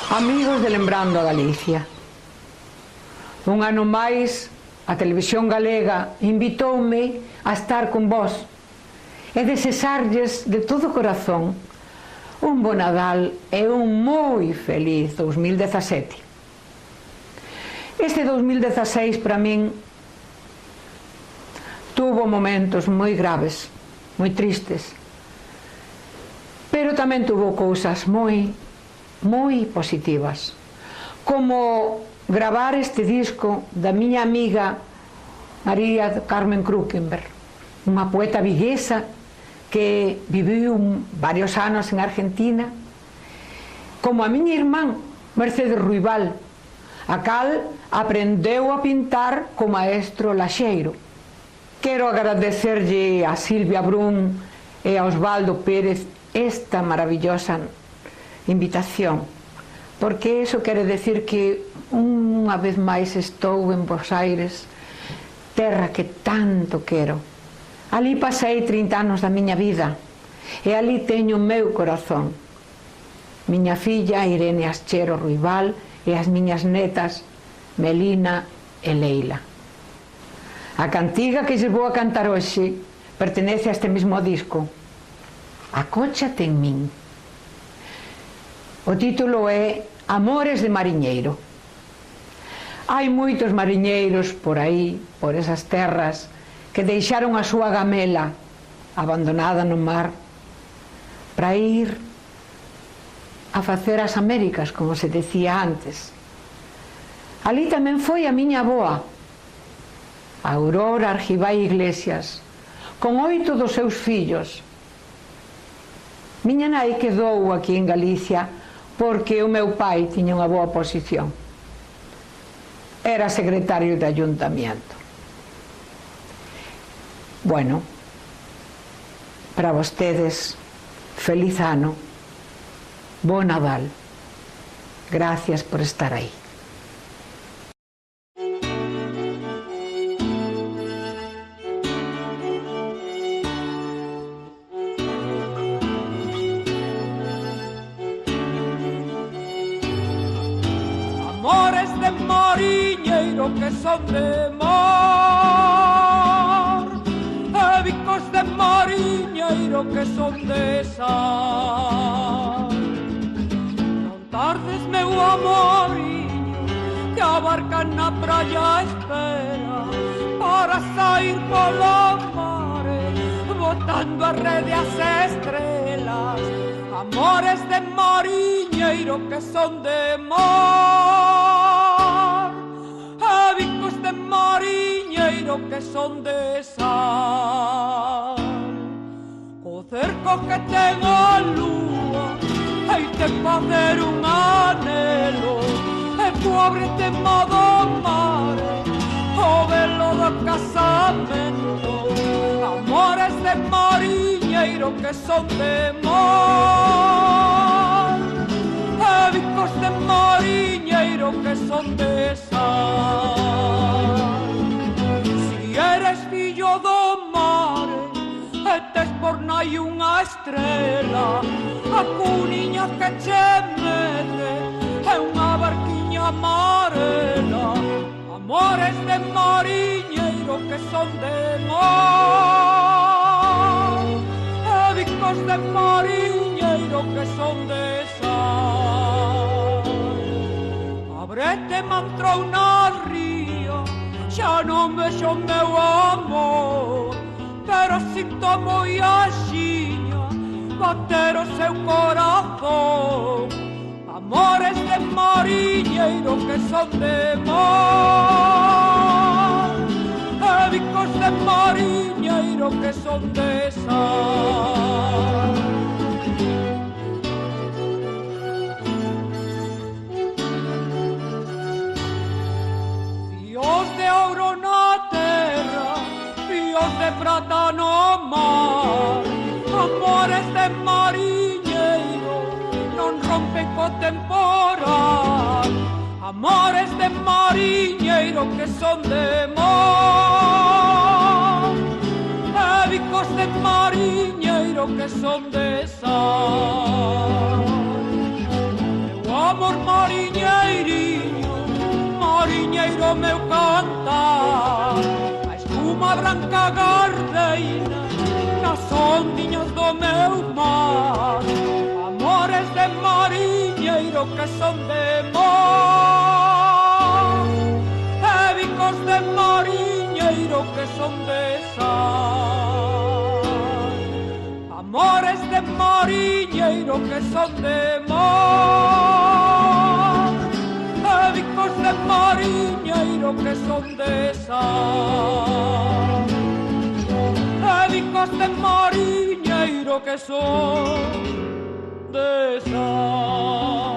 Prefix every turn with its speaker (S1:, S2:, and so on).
S1: Amigos de Lembrando a Galicia, un ano máis a Televisión Galega invitoume a estar con vos e desexarlles de todo corazón un bo Nadal e un moi feliz 2017. Este 2016 para min tuvo momentos moi graves, moi tristes, pero tamén tuvo cousas moi positivas, como gravar este disco da miña amiga María do Carmen Krukenberg, unha poeta viguesa que viviu varios anos en Argentina, como a miña irmán Mercedes Ruibal, a cal aprendeu a pintar co maestro Laxeiro. Quero agradecerlle a Silvia Brun e a Osvaldo Pérez esta maravillosa invitación, porque iso quere decir que unha vez máis estou en Bos Aires, terra que tanto quero. Ali pasei 30 anos da miña vida e ali teño o meu corazón, miña filla Irene Aschero Ruibal e as miñas netas Melina e Leila. A cantiga que lles vou a cantar hoxe pertenece a este mesmo disco, Acóchate en min. O título é Amores de mariñeiro. Hai moitos mariñeiros por aí, por esas terras, que deixaron a súa gamela abandonada no mar para ir a facer as Américas, como se decía antes. Ali tamén foi a miña avoa, a Aurora Argibay Iglesias, con 8 dos seus fillos. Miña nai quedou aquí en Galicia porque o meu pai tiña unha boa posición. Era secretario de ayuntamiento. Bueno, para vostedes, feliz ano, bo Nadal. Gracias por estar aí.
S2: Amores de mariñeiro que son de mar, e bicos de mariñeiro que son de sal. Non tardes, meu amoriño, que a barca na praia espera para sair polo mare, botando a rede as estrelas. Amores de mariñeiro que son de mar, e bicos de mariñeiro que son de sal. Co cerco que ten a lúa hai que facer un anelo, e cóbrete modo mare o velo do casamento. Amores de mariñeiro que son de mar, e bicos de mariñeiro que son de sal. Si eres fillo do mare e tes por nai unha estrela, a cuniña que che mete é unha barquiña amarela. Amores de mariñeiro que son de mar, e bicos de mariñeiro que son de sal. Abrete mantrou na ría, xa non vexo meu amor, pero sinto moi axiña bater o seu corazón. Amores de mariñeiro que son de mar, e bicos de mariñeiro que son de sal. Fíos de ouro na terra, fíos de prata no mar, amores de mariñeiro non rompen co temporal. Amores de mariñeiro que son de mar, e bicos de mariñeiro que son de sal. Meu amor mariñeiro do meu cantar, a espuma branca gardeina nas ondiñas do meu mar, amores de mariñeiro que son de mar, e bicos de mariñeiro que son de sal, amores de mariñeiro que son de mar, e bicos de mariñeiro que son de sal, e bicos de mariñeiro que son de sal.